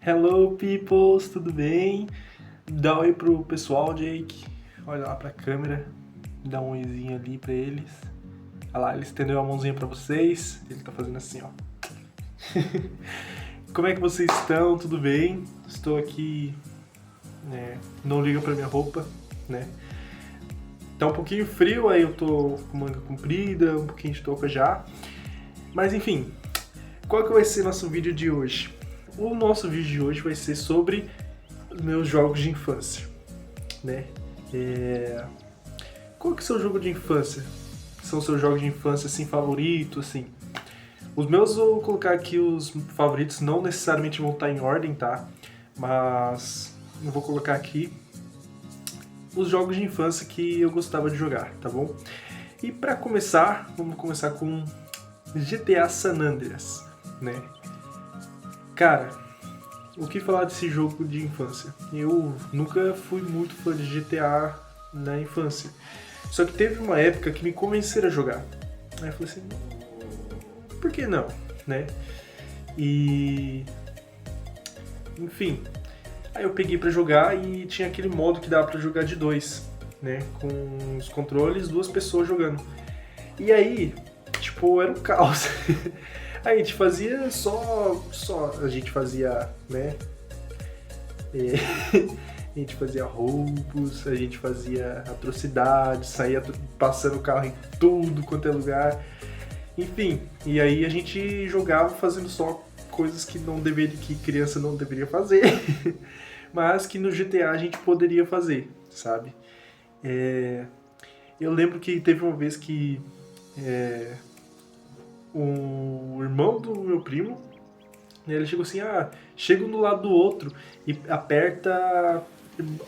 Hello peoples, tudo bem? Dá um oi pro pessoal, Jake. Olha lá pra câmera, dá um oizinho ali pra eles. Olha lá, ele estendeu a mãozinha pra vocês. Ele tá fazendo assim, ó. Como é que vocês estão? Tudo bem? Estou aqui, não liga pra minha roupa, né? Tá um pouquinho frio, aí eu tô com manga comprida, um pouquinho de touca já. Mas enfim, qual que vai ser nosso vídeo de hoje? O nosso vídeo de hoje vai ser sobre meus jogos de infância, né? Qual que é o seu jogo de infância? São seus jogos de infância, assim, favoritos, assim? Os meus, eu vou colocar aqui os favoritos, não necessariamente vão estar em ordem, tá? Mas eu vou colocar aqui os jogos de infância que eu gostava de jogar, tá bom? E pra começar, vamos começar com GTA San Andreas, né? Cara, o que falar desse jogo de infância? Eu nunca fui muito fã de GTA na infância. Só que teve uma época que me convenceram a jogar. Aí eu falei assim, por que não, né? E... enfim, aí eu peguei pra jogar e tinha aquele modo que dava pra jogar de dois, né? Com os controles, duas pessoas jogando. E aí, tipo, era um caos. A gente fazia a gente fazia, né? A gente fazia roubos, a gente fazia atrocidades, saía passando o carro em tudo quanto é lugar. Enfim, e aí a gente jogava fazendo só coisas que não deveria, que criança não deveria fazer, mas que no GTA a gente poderia fazer, sabe? Eu lembro que teve uma vez que o irmão do meu primo, ele chegou assim, chega um do lado do outro e aperta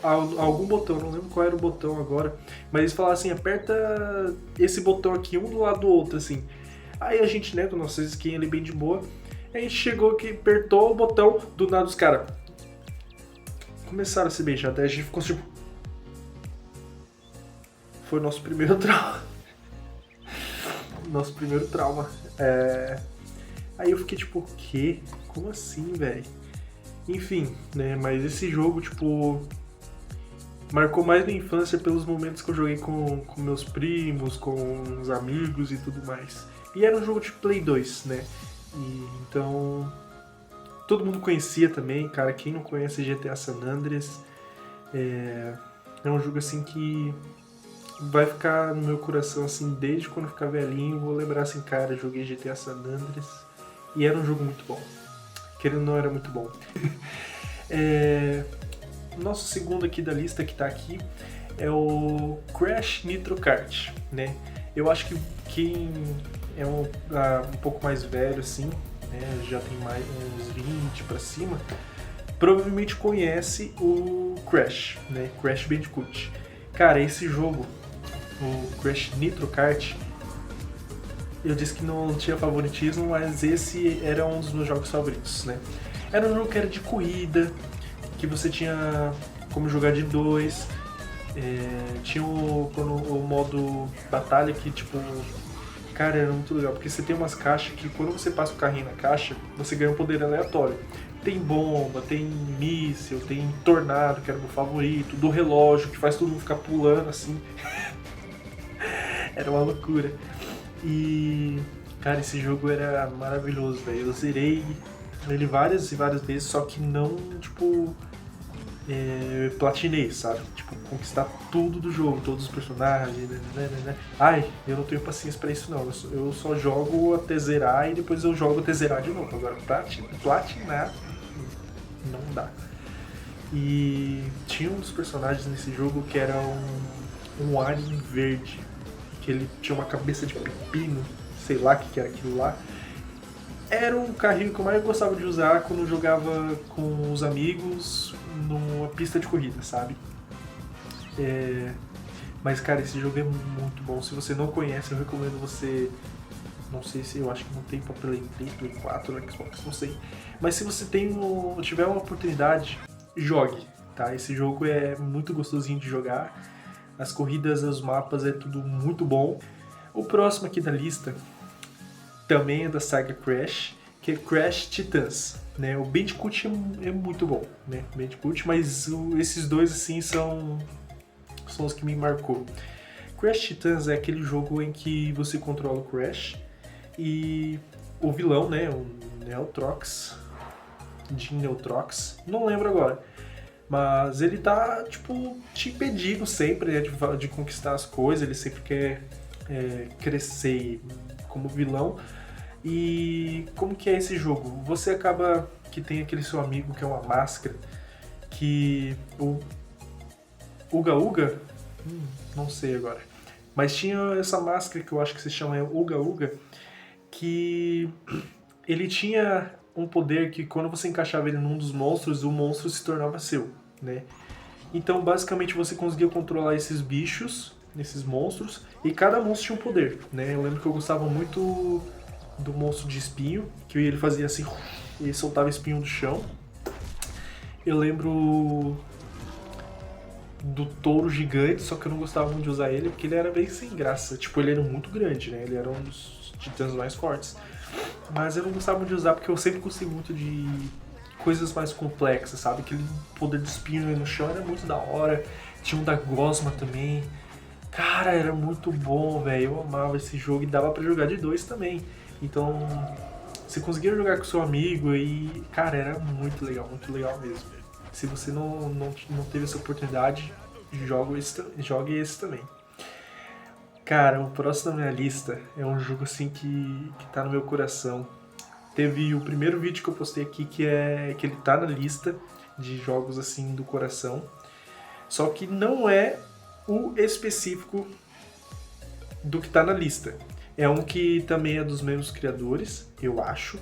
algum botão, não lembro qual era o botão agora, mas eles falaram assim, aperta esse botão aqui, um do lado do outro, assim. Aí a gente, né, com nossas skins ali bem de boa, a gente chegou aqui, apertou o botão, do nada os caras começaram a se beijar, daí a gente ficou tipo... Foi o nosso primeiro trauma. Nosso primeiro trauma. Aí eu fiquei tipo, o quê? Como assim, velho? Enfim, né, mas esse jogo, tipo... marcou mais minha infância pelos momentos que eu joguei com meus primos, com os amigos e tudo mais. E era um jogo de Play 2, né? E, então, todo mundo conhecia também, cara. Quem não conhece GTA San Andreas, é um jogo assim que vai ficar no meu coração assim desde quando ficar velhinho. Vou lembrar assim, cara, joguei GTA San Andreas e era um jogo muito bom. Querendo ou não, era muito bom. Nosso segundo aqui da lista que tá aqui é o Crash Nitro Kart, né? Eu acho que quem é um pouco mais velho assim, né, já tem mais uns 20 pra cima, provavelmente conhece o Crash, né? Crash Bandicoot. Cara, esse jogo, o Crash Nitro Kart, eu disse que não tinha favoritismo, mas esse era um dos meus jogos favoritos, né? Era um jogo que era de corrida, que você tinha como jogar de dois, tinha o modo batalha que, tipo, cara, era muito legal, porque você tem umas caixas que quando você passa o carrinho na caixa, você ganha um poder aleatório. Tem bomba, tem míssil, tem tornado, que era o meu favorito, do relógio, que faz todo mundo ficar pulando assim. Era uma loucura. E, cara, esse jogo era maravilhoso, velho. Eu zerei ele várias e várias vezes, só que não, tipo, platinei, sabe? Tipo, conquistar tudo do jogo, todos os personagens, né. Ai, eu não tenho paciência pra isso não. Eu só jogo até zerar e depois eu jogo até zerar de novo. Agora, platinar, não dá. E tinha um dos personagens nesse jogo que era um alien verde, que ele tinha uma cabeça de pepino, sei lá o que era aquilo lá. Era um carrinho que eu mais gostava de usar quando eu jogava com os amigos numa pista de corrida, sabe? Mas, cara, esse jogo é muito bom. Se você não conhece, eu recomendo você... Não sei se eu acho que não tem pra Play 3, Play 4, Xbox, não sei. Mas se você tiver uma oportunidade, jogue, tá? Esse jogo é muito gostosinho de jogar. As corridas, os mapas, é tudo muito bom. O próximo aqui da lista também é da saga Crash, que é Crash Titans, né? O Bandicoot é muito bom, né? Bandicoot, mas esses dois, assim, são os que me marcou. Crash Titans é aquele jogo em que você controla o Crash e o vilão, né? O Neotrox, Jim Neotrox, não lembro agora. Mas ele tá, tipo, te impedindo sempre, né, de conquistar as coisas, ele sempre quer crescer como vilão. E como que é esse jogo? Você acaba que tem aquele seu amigo que é uma máscara, que o Uga Uga, não sei agora, mas tinha essa máscara que eu acho que se chama Uga Uga, que ele tinha um poder que quando você encaixava ele num dos monstros, o monstro se tornava seu, né? Então, basicamente, você conseguia controlar esses bichos, esses monstros, e cada monstro tinha um poder, né? Eu lembro que eu gostava muito do monstro de espinho, que ele fazia assim, e soltava espinho do chão. Eu lembro do touro gigante, só que eu não gostava muito de usar ele, porque ele era bem sem graça. Tipo, ele era muito grande, né? Ele era um dos titãs mais fortes. Mas eu não gostava muito de usar, porque eu sempre gostei muito de coisas mais complexas, sabe? Aquele poder de espinho no chão era muito da hora. Tinha um da gosma também. Cara, era muito bom, velho. Eu amava esse jogo e dava pra jogar de dois também. Então, você conseguia jogar com seu amigo e, cara, era muito legal mesmo. Se você não teve essa oportunidade, jogue esse também. Cara, o próximo na minha lista é um jogo assim que tá no meu coração. Teve o primeiro vídeo que eu postei aqui que ele tá na lista de jogos assim do coração. Só que não é o específico do que tá na lista. É um que também é dos mesmos criadores, eu acho.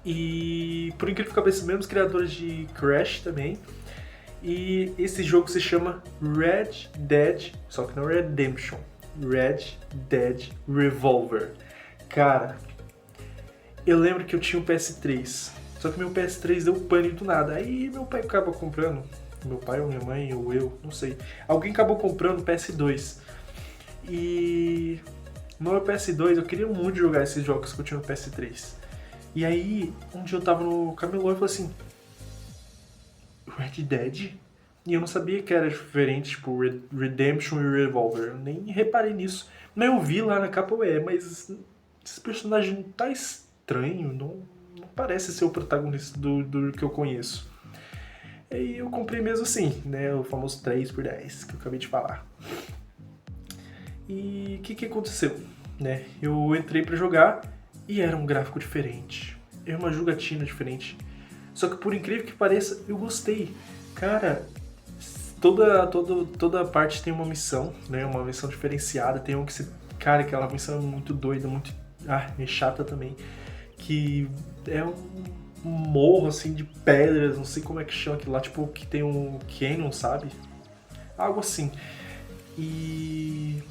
E por incrível que pareça, os mesmos criadores de Crash também. E esse jogo se chama Red Dead, só que não Redemption. Red Dead Revolver. Cara, eu lembro que eu tinha um PS3, só que meu PS3 deu pane do nada. Aí meu pai acaba comprando, meu pai ou minha mãe ou eu, não sei. Alguém acabou comprando o PS2. E no meu PS2 eu queria muito jogar esses jogos que eu tinha no PS3. E aí, um dia eu tava no camelô e falei assim, Red Dead? E eu não sabia que era diferente, tipo, Redemption e Revolver. Eu nem reparei nisso. Mas eu vi lá na capa, mas esse personagem tá estranho, não parece ser o protagonista do que eu conheço. E eu comprei mesmo assim, né, o famoso 3x10 que eu acabei de falar. E o que aconteceu? Né? Eu entrei pra jogar e era um gráfico diferente. Era uma jogatina diferente. Só que por incrível que pareça, eu gostei. Cara, toda parte tem uma missão, né? Uma missão diferenciada. Tem um que você... Cara, aquela missão é muito doida, muito... é chata também. Que é um morro, assim, de pedras. Não sei como é que chama aquilo lá. Tipo, que tem um canyon, sabe? Algo assim. E...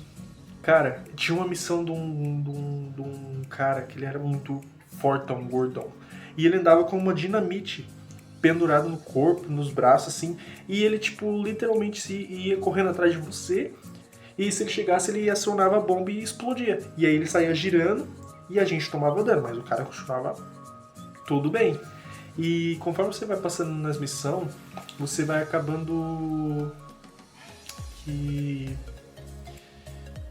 Cara, tinha uma missão de um cara que ele era muito fortão, gordão. E ele andava com uma dinamite pendurada no corpo, nos braços, assim. E ele, tipo, literalmente ia correndo atrás de você. E se ele chegasse, ele acionava a bomba e explodia. E aí ele saía girando e a gente tomava dano. Mas o cara continuava tudo bem. E conforme você vai passando nas missões, você vai acabando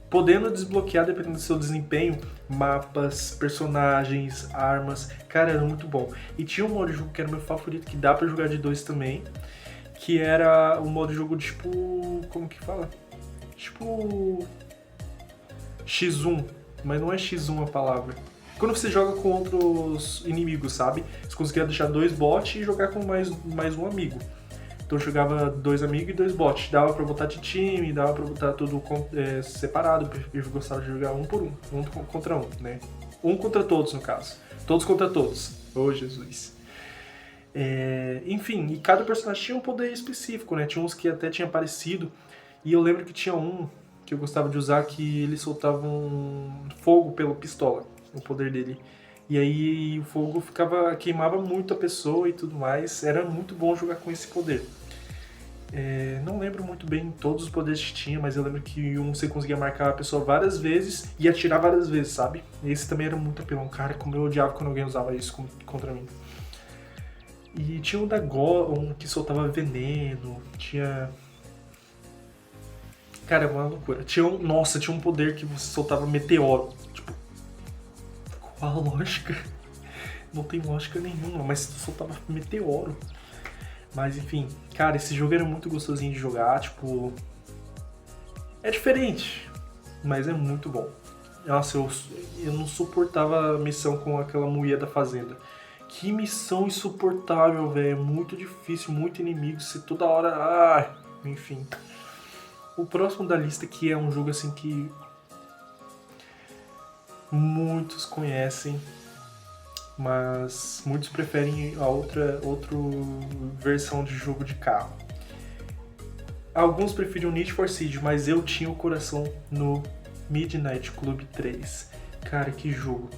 podendo desbloquear, dependendo do seu desempenho, mapas, personagens, armas. Cara, era muito bom. E tinha um modo de jogo que era meu favorito, que dá pra jogar de dois também, que era um modo de jogo tipo... como que fala? Tipo... X1, mas não é X1 a palavra. Quando você joga com outros inimigos, sabe? Você conseguia deixar 2 bots e jogar com mais um amigo. Então eu jogava 2 amigos e 2 bots. Dava pra botar de time, dava pra botar tudo separado. Eu gostava de jogar um por um contra um, né? Um contra todos, no caso. Todos contra todos. Oh, Jesus. Enfim, e cada personagem tinha um poder específico, né? Tinha uns que até tinha aparecido. E eu lembro que tinha um que eu gostava de usar que ele soltava um fogo pela pistola, o poder dele. E aí o fogo queimava muito a pessoa e tudo mais. Era muito bom jogar com esse poder. Não lembro muito bem todos os poderes que tinha, mas eu lembro que um você conseguia marcar a pessoa várias vezes e atirar várias vezes, sabe? Esse também era muito apelão, cara, como eu odiava quando alguém usava isso contra mim. E tinha um da um que soltava veneno, tinha... Cara, é uma loucura. Nossa, tinha um poder que você soltava meteoro. Tipo, qual a lógica? Não tem lógica nenhuma, mas soltava meteoro. Mas enfim, cara, esse jogo era muito gostosinho de jogar, tipo... É diferente, mas é muito bom. Nossa, eu não suportava a missão com aquela mulher da fazenda. Que missão insuportável, velho. É muito difícil, muito inimigo, você toda hora... Ah, enfim. O próximo da lista que é um jogo assim que muitos conhecem, mas muitos preferem a outra versão de jogo de carro. Alguns preferiam Need for Speed, mas eu tinha o coração no Midnight Club 3. Cara, que jogo.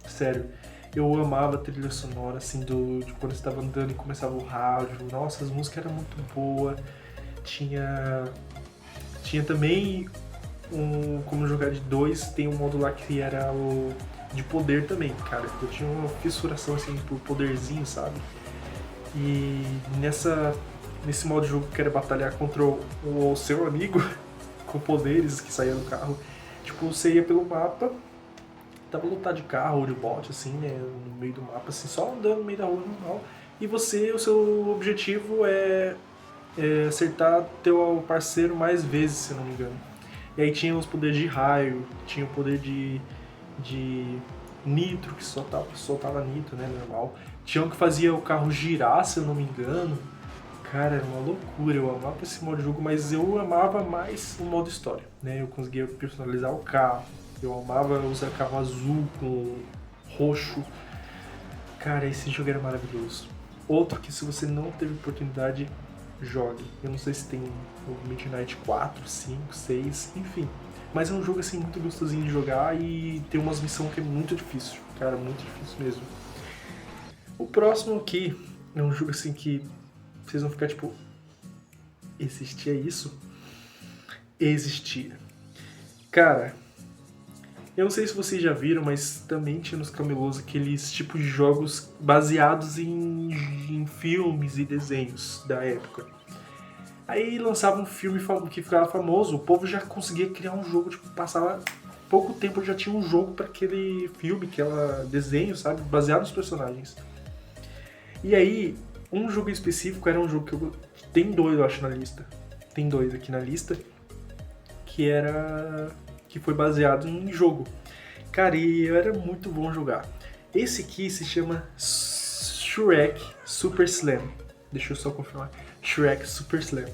Sério. Eu amava a trilha sonora, assim, de quando você estava andando e começava o rádio. Nossa, as músicas eram muito boas. Tinha também como jogar de dois, tem um modo lá que era o de poder também, cara. Eu tinha uma fissuração assim por poderzinho, sabe? E nesse modo de jogo que era batalhar contra o seu amigo com poderes que saía do carro. Tipo, você ia pelo mapa, tava lotado de carro ou de bot, assim, né? No meio do mapa, assim, só andando no meio da rua normal. E o seu objetivo é acertar teu parceiro mais vezes, se eu não me engano. E aí tinha os poderes de raio, tinha o poder de nitro, que soltava nitro, né, normal. Tinha um que fazia o carro girar, se eu não me engano. Cara, era uma loucura, eu amava esse modo de jogo, mas eu amava mais o modo história, né? Eu conseguia personalizar o carro, eu amava usar carro azul com roxo. Cara, esse jogo era maravilhoso. Outro que se você não teve oportunidade, jogue. Eu não sei se tem o Midnight 4, 5, 6, enfim. Mas é um jogo assim muito gostosinho de jogar e tem umas missões que é muito difícil. Cara, muito difícil mesmo. O próximo aqui é um jogo assim que vocês vão ficar tipo... Existia isso? Existia. Cara, eu não sei se vocês já viram, mas também tinha nos camelôs aqueles tipos de jogos baseados em filmes e desenhos da época. Aí lançava um filme que ficava famoso, o povo já conseguia criar um jogo, tipo, passava pouco tempo já tinha um jogo para aquele filme, aquele desenho, sabe? Baseado nos personagens. E aí, um jogo específico era um jogo tem dois, eu acho, na lista. Tem dois aqui na lista. Que foi baseado em jogo. Cara, e era muito bom jogar. Esse aqui se chama Shrek Super Slam. Deixa eu só confirmar. Shrek Super Slam.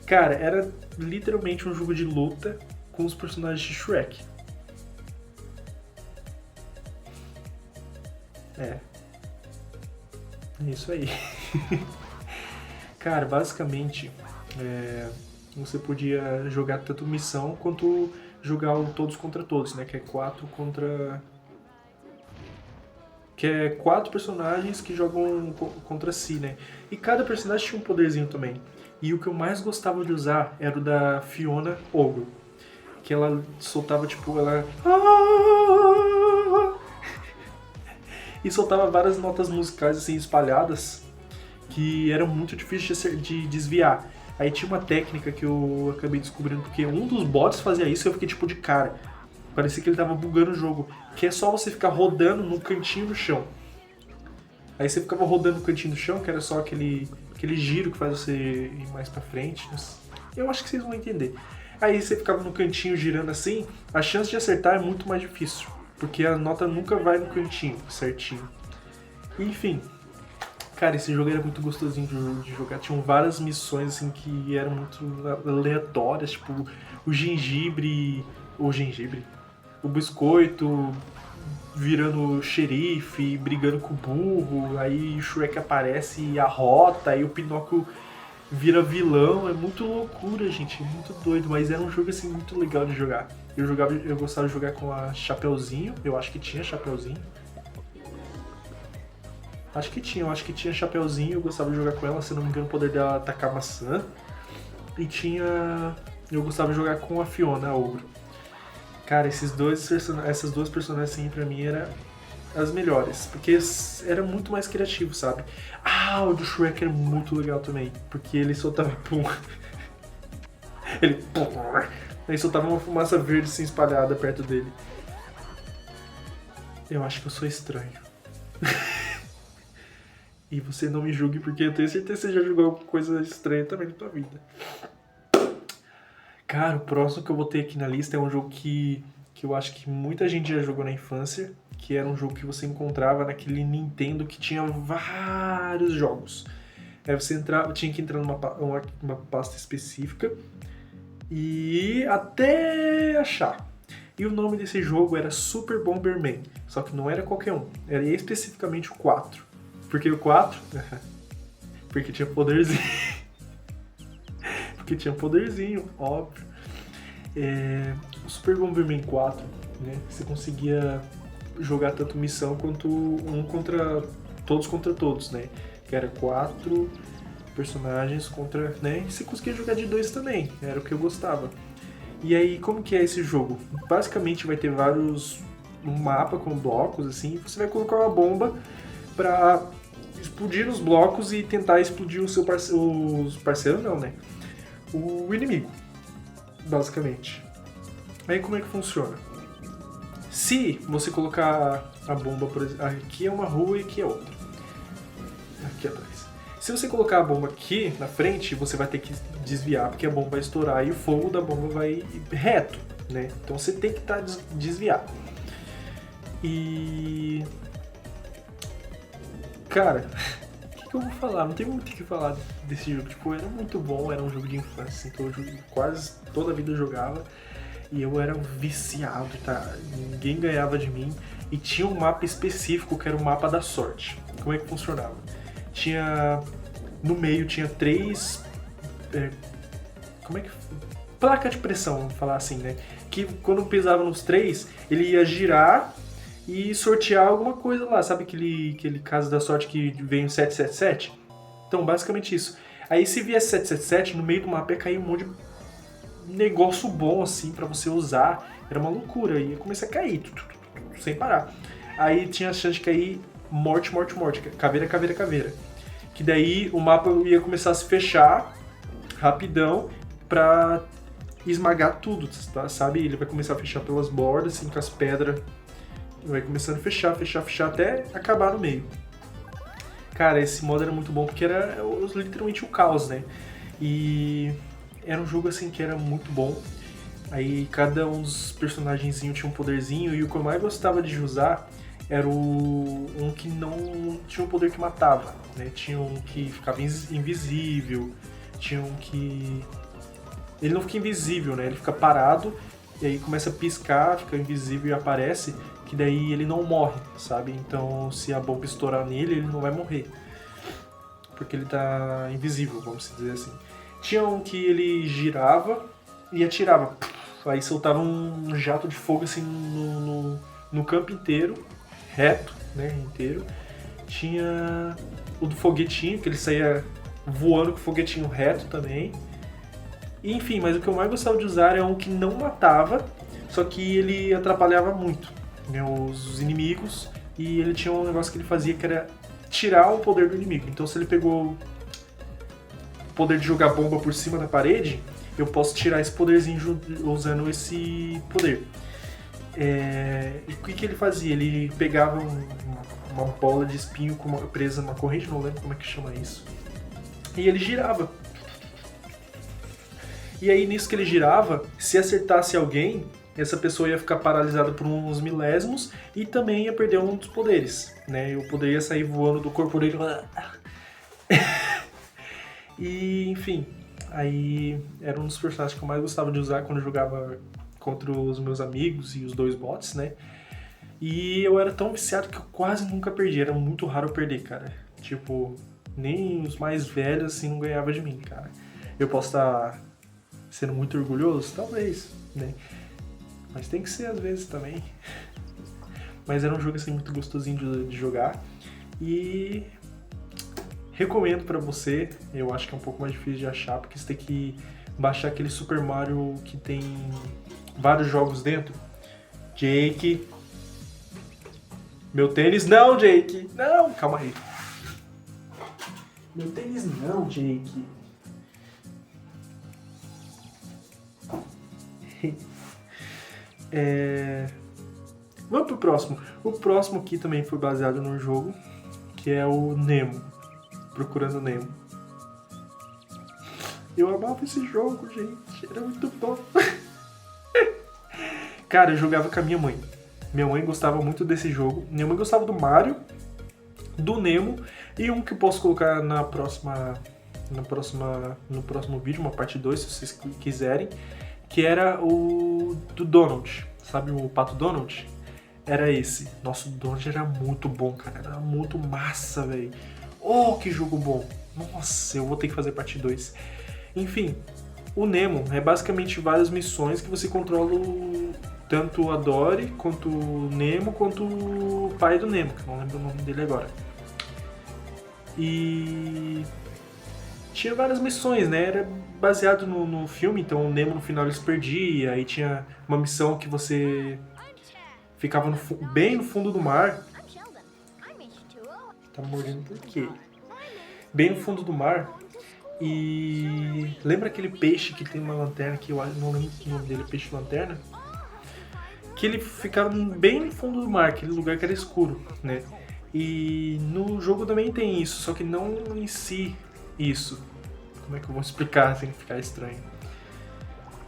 Cara, era literalmente um jogo de luta com os personagens de Shrek. É isso aí. Cara, basicamente, você podia jogar tanto missão quanto jogar o todos contra todos, né? Que é 4 personagens que jogam contra si, né? E cada personagem tinha um poderzinho também. E o que eu mais gostava de usar era o da Fiona Ogre. Que ela soltava, tipo, e soltava várias notas musicais, assim, espalhadas, que eram muito difíceis de desviar. Aí tinha uma técnica que eu acabei descobrindo, porque um dos bots fazia isso e eu fiquei, tipo, de cara. Parecia que ele tava bugando o jogo. Que é só você ficar rodando no cantinho do chão. Aí você ficava rodando no cantinho do chão, que era só aquele giro que faz você ir mais pra frente. Eu acho que vocês vão entender. Aí você ficava no cantinho girando assim, a chance de acertar é muito mais difícil. Porque a nota nunca vai no cantinho certinho. Enfim. Cara, esse jogo era muito gostosinho de jogar. Tinham várias missões assim que eram muito aleatórias, tipo o gengibre, o biscoito virando xerife, brigando com o burro, aí o Shrek aparece e arrota, aí o Pinóquio vira vilão. É muito loucura, gente, é muito doido, mas era um jogo assim muito legal de jogar. Eu gostava de jogar com a Chapeuzinho, eu acho que tinha Chapeuzinho. Acho que tinha, eu acho que tinha Chapeuzinho, eu gostava de jogar com ela, se não me engano o poder dela atacar maçã. E tinha... eu gostava de jogar com a Fiona, a Ogro. Cara, essas duas personagens assim pra mim eram as melhores, porque era muito mais criativo, sabe? Ah, o do Shrek era muito legal também, porque ele soltava pum. Ele pum. Aí soltava uma fumaça verde assim espalhada perto dele. Eu acho que eu sou estranho. E você não me julgue, porque eu tenho certeza que você já jogou alguma coisa estranha também na tua vida. Cara, o próximo que eu botei aqui na lista é um jogo que eu acho que muita gente já jogou na infância, que era um jogo que você encontrava naquele Nintendo que tinha vários jogos. Aí você tinha que entrar uma pasta específica e até achar. E o nome desse jogo era Super Bomberman, só que não era qualquer um, era especificamente o 4. Por que o 4? Porque tinha poderzinho. Porque tinha poderzinho, óbvio. O Super Bomberman 4, né? Você conseguia jogar tanto missão quanto todos contra todos, né? Que era 4 personagens contra, né? E você conseguia jogar de 2 também, era o que eu gostava. E aí, como que é esse jogo? Basicamente vai ter um mapa com blocos, assim, e você vai colocar uma bomba pra explodir os blocos e tentar explodir os parceiros, não, né? O inimigo, basicamente. Aí como é que funciona? Se você colocar a bomba, por exemplo, aqui é uma rua e aqui é outra. Aqui atrás. Se você colocar a bomba aqui na frente, você vai ter que desviar, porque a bomba vai estourar e o fogo da bomba vai reto, né? Então você tem que desviar. E... cara, o que eu vou falar? Não tem muito o que falar desse jogo. Tipo, era muito bom, era um jogo de infância, assim, que eu quase toda a vida eu jogava. E eu era um viciado, tá? Ninguém ganhava de mim. E tinha um mapa específico, que era o mapa da sorte. Como é que funcionava? No meio tinha 3... como é que... placa de pressão, vamos falar assim, né? Que quando pisava nos 3, ele ia girar e sortear alguma coisa lá. Sabe aquele caso da sorte que vem o 777? Então, basicamente isso. Aí se viesse 777, no meio do mapa ia cair um monte de negócio bom, assim, pra você usar. Era uma loucura. Ia começar a cair, sem parar. Aí tinha a chance de cair morte, morte, morte. Caveira, caveira, caveira. Que daí o mapa ia começar a se fechar rapidão pra esmagar tudo, tá? Sabe? Ele vai começar a fechar pelas bordas, assim, com as pedras. Vai começando a fechar, fechar, fechar, até acabar no meio. Cara, esse modo era muito bom porque era literalmente o caos, né? E era um jogo, assim, que era muito bom. Aí cada um dos personagenzinhos tinha um poderzinho, e o que eu mais gostava de usar era um que não tinha um poder que matava, né? Tinha um que ficava invisível, tinha um que... ele não fica invisível, né? Ele fica parado, e aí começa a piscar, fica invisível e aparece, que daí ele não morre, sabe? Então se a bomba estourar nele, ele não vai morrer. Porque ele tá invisível, vamos dizer assim. Tinha um que ele girava e atirava. Aí soltava um jato de fogo assim no campo inteiro, reto, né, inteiro. Tinha o do foguetinho, que ele saía voando com o foguetinho reto também. E, enfim, mas o que eu mais gostava de usar é um que não matava, só que ele atrapalhava muito, né, os inimigos. E ele tinha um negócio que ele fazia que era tirar o poder do inimigo. Então se ele pegou o poder de jogar bomba por cima da parede, eu posso tirar esse poderzinho usando esse poder. E o que ele fazia? Ele pegava uma bola de espinho presa numa corrente, não lembro como é que chama isso, e ele girava. E aí nisso que ele girava, se acertasse alguém, essa pessoa ia ficar paralisada por uns milésimos e também ia perder um dos poderes, né? E o poder ia sair voando do corpo dele. E, enfim, aí era um dos personagens que eu mais gostava de usar quando eu jogava contra os meus amigos e os 2 bots, né? E eu era tão viciado que eu quase nunca perdi, era muito raro eu perder, cara. Tipo, nem os mais velhos assim não ganhavam de mim, cara. Eu posso estar sendo muito orgulhoso? Talvez, né? Mas tem que ser às vezes também. Mas era um jogo assim muito gostosinho de jogar. E recomendo pra você. Eu acho que é um pouco mais difícil de achar, porque você tem que baixar aquele Super Mario que tem vários jogos dentro. Jake. Meu tênis não, Jake. Não, calma aí. Meu tênis não, Jake. Vamos pro próximo. O próximo aqui também foi baseado num jogo, que é o Nemo. Procurando Nemo. Eu amava esse jogo, gente. Era muito bom. Cara, eu jogava com a minha mãe. Minha mãe gostava muito desse jogo. Minha mãe gostava do Mario, do Nemo e um que eu posso colocar no próximo vídeo, uma parte 2, se vocês quiserem, que era o do Donald. Sabe o Pato Donald? Era esse. Nossa, o Donald era muito bom, cara. Era muito massa, velho. Oh, que jogo bom. Nossa, eu vou ter que fazer parte 2. Enfim, o Nemo é basicamente várias missões que você controla tanto a Dory, quanto o Nemo, quanto o pai do Nemo, que eu não lembro o nome dele agora. E tinha várias missões, né? Era baseado no filme, então o Nemo no final ele se perdia, aí tinha uma missão que você ficava bem no fundo do mar. Tá mordendo por quê? Bem no fundo do mar. E lembra aquele peixe que tem uma lanterna, que eu não lembro o nome dele, peixe lanterna? Que ele ficava bem no fundo do mar, aquele lugar que era escuro, né? E no jogo também tem isso, só que não em si isso. Como é que eu vou explicar sem ficar estranho?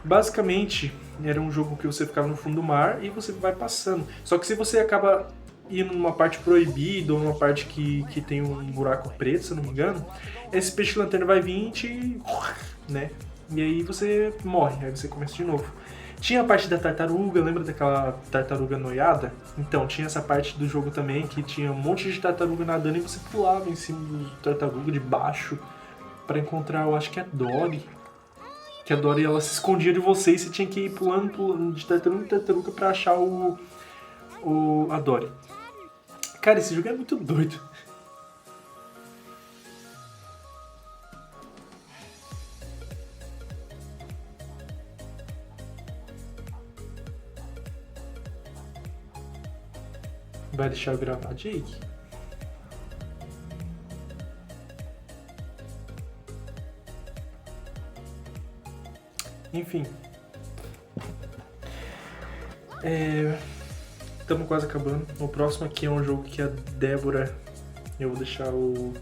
Basicamente, era um jogo que você ficava no fundo do mar e você vai passando. Só que se você acaba indo numa parte proibida ou numa parte que tem um buraco preto, se eu não me engano, esse peixe-lanterna vai vir e te... né? E aí você morre, aí você começa de novo. Tinha a parte da tartaruga, lembra daquela tartaruga noiada? Então, tinha essa parte do jogo também, que tinha um monte de tartaruga nadando e você pulava em cima do tartaruga de baixo pra encontrar, eu acho que é a Dory. Que a Dory, ela se escondia de você e você tinha que ir pulando de tartaruga em tartaruga pra achar a Dory. Cara, esse jogo é muito doido. Vai deixar eu gravar, Jake? Enfim. Estamos quase acabando. O próximo aqui é um jogo que a Débora... Eu vou deixar no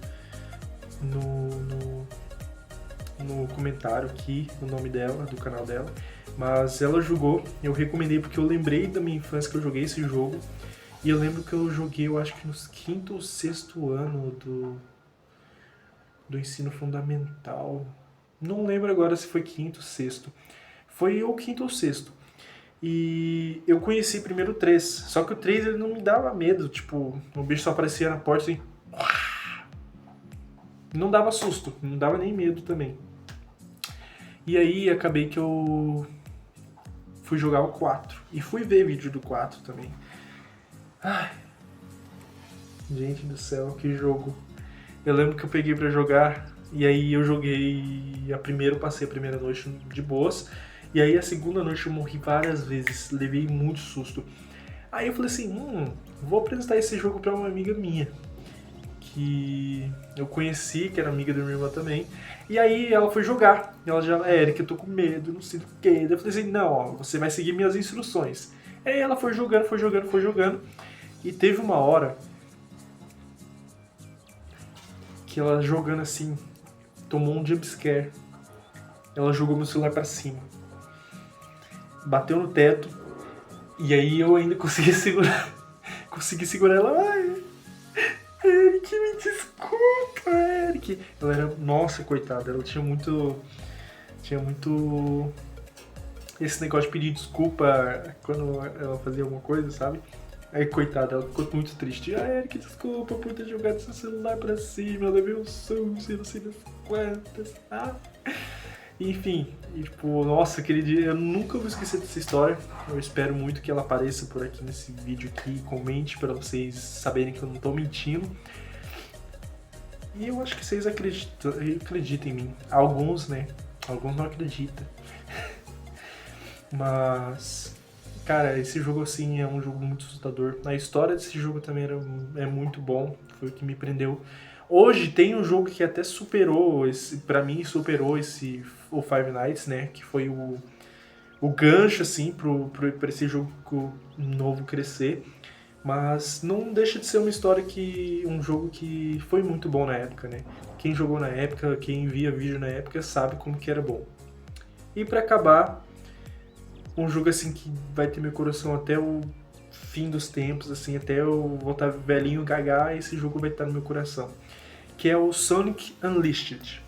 comentário aqui o nome dela, do canal dela. Mas ela jogou, eu recomendei porque eu lembrei da minha infância que eu joguei esse jogo. E eu lembro que eu joguei, eu acho que nos 5º ou 6º ano do ensino fundamental. Não lembro agora se foi 5º, 6º. Foi ou 5º ou 6º. E eu conheci primeiro o 3. Só que o 3 ele não me dava medo. Tipo, o bicho só aparecia na porta assim. Não dava susto, não dava nem medo também. E aí acabei que eu fui jogar o 4. E fui ver vídeo do 4 também. Ai, gente do céu, que jogo. Eu lembro que eu peguei pra jogar e aí eu joguei passei a primeira noite de boas. E aí a segunda noite eu morri várias vezes, levei muito susto. Aí eu falei assim, vou apresentar esse jogo pra uma amiga minha, que eu conheci, que era amiga da minha irmã também. E aí ela foi jogar, e ela já, Eric, eu tô com medo, não sei o que. Daí eu falei assim, não, ó, você vai seguir minhas instruções. Aí ela foi jogando. E teve uma hora que ela jogando assim, tomou um jumpscare. Ela jogou meu celular pra cima. Bateu no teto. E aí eu ainda consegui segurar. Consegui segurar ela. Ai, Eric, me desculpa, Eric. Ela era... Nossa, coitada. Ela tinha muito... esse negócio de pedir desculpa quando ela fazia alguma coisa, sabe? Aí, coitada, ela ficou muito triste. Eric, desculpa por ter jogado seu celular pra cima, eu levei um susto, não sei das quantas, tá? Enfim, e, tipo, nossa, aquele dia, eu nunca vou esquecer dessa história. Eu espero muito que ela apareça por aqui nesse vídeo aqui, comente pra vocês saberem que eu não tô mentindo. E eu acho que vocês acreditam em mim. Alguns, né? Alguns não acreditam. Mas, cara, esse jogo assim é um jogo muito assustador. A história desse jogo também é muito bom. Foi o que me prendeu. Hoje tem um jogo que até superou, pra mim superou o Five Nights, né? Que foi o gancho, assim, pra esse jogo novo crescer. Mas não deixa de ser uma história um jogo que foi muito bom na época, né? Quem jogou na época, quem via vídeo na época, sabe como que era bom. E pra acabar, um jogo assim que vai ter meu coração até o fim dos tempos, assim, até eu voltar velhinho gaga, esse jogo vai estar no meu coração. Que é o Sonic Unleashed.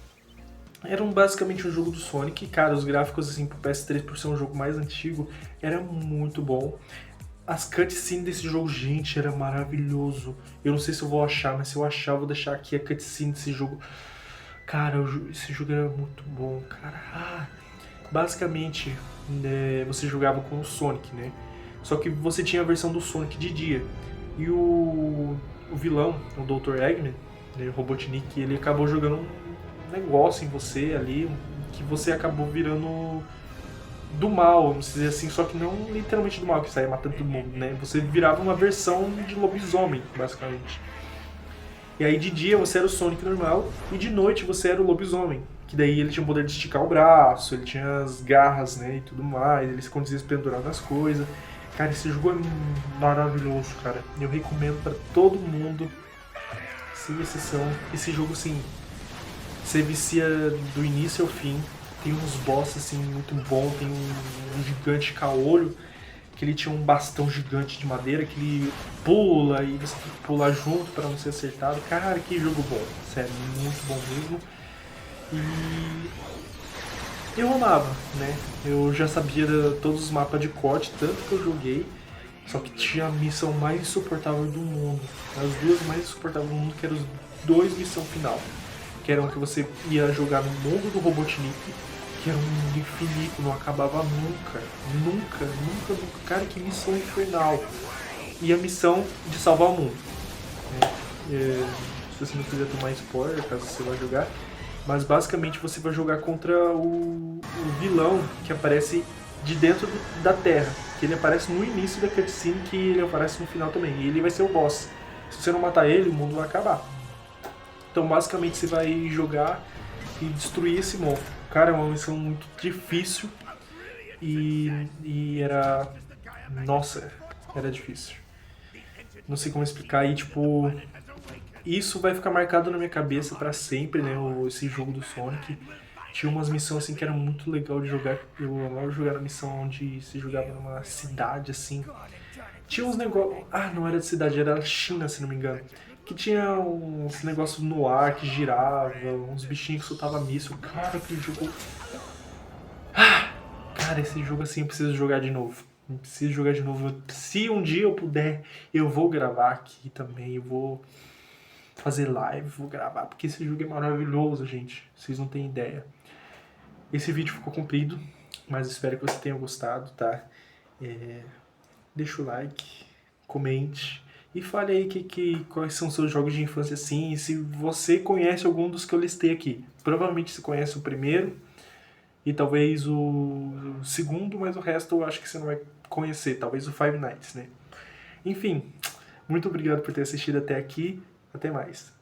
Era basicamente um jogo do Sonic, cara, os gráficos assim pro PS3 por ser um jogo mais antigo, era muito bom. As cutscenes desse jogo, gente, era maravilhoso. Eu não sei se eu vou achar, mas se eu achar, eu vou deixar aqui a cutscene desse jogo. Cara, esse jogo era muito bom, cara. Basicamente, você jogava com o Sonic, né? Só que você tinha a versão do Sonic de dia. E o vilão, o Dr. Eggman, né, o Robotnik, ele acabou jogando um negócio em você ali, que você acabou virando do mal, vamos dizer assim, só que não literalmente do mal, que saia matando todo mundo, né? Você virava uma versão de lobisomem, basicamente. E aí de dia você era o Sonic normal, e de noite você era o lobisomem. Que daí ele tinha o poder de esticar o braço, ele tinha as garras, né, e tudo mais, ele se conseguia pendurar nas coisas. Cara, esse jogo é maravilhoso, cara. Eu recomendo pra todo mundo, sem exceção. Esse jogo, assim, você vicia do início ao fim. Tem uns boss, assim, muito bom. Tem um gigante caolho, que ele tinha um bastão gigante de madeira, que ele pula e você tem que pular junto para não ser acertado. Cara, que jogo bom. Sério, muito bom mesmo. E eu amava, né? Eu já sabia todos os mapas de corte, tanto que eu joguei. Só que tinha a missão mais insuportável do mundo. As duas mais insuportáveis do mundo, que eram os dois missão final. Que eram que você ia jogar no mundo do Robotnik, que era um mundo infinito, não acabava nunca. Nunca, nunca, nunca. Cara, que missão infernal. E a missão de salvar o mundo. Né? Se você não quiser tomar spoiler, caso você vá jogar. Mas basicamente você vai jogar contra o vilão que aparece de dentro da Terra. Que ele aparece no início da cutscene, que ele aparece no final também. E ele vai ser o boss. Se você não matar ele, o mundo vai acabar. Então basicamente você vai jogar e destruir esse monstro. Cara, é uma missão muito difícil e era... Nossa, era difícil. Não sei como explicar e tipo... Isso vai ficar marcado na minha cabeça pra sempre, né? Esse jogo do Sonic. Tinha umas missões assim que era muito legal de jogar. Eu amava jogar na missão onde se jogava numa cidade assim. Tinha uns negócios... Ah, não era de cidade, era China, se não me engano. Que tinha uns negócios no ar que girava, uns bichinhos que soltavam míssil. Cara, que jogo... Cara, esse jogo assim eu preciso jogar de novo. Eu preciso jogar de novo. Se um dia eu puder, eu vou gravar aqui também. Eu vou fazer live, vou gravar. Porque esse jogo é maravilhoso, gente. Vocês não têm ideia. Esse vídeo ficou comprido, mas espero que você tenha gostado, tá? Deixa o like, comente e fale aí quais são seus jogos de infância assim, e se você conhece algum dos que eu listei aqui. Provavelmente você conhece o primeiro e talvez o segundo, mas o resto eu acho que você não vai conhecer, talvez o Five Nights, né? Enfim, muito obrigado por ter assistido até aqui, até mais.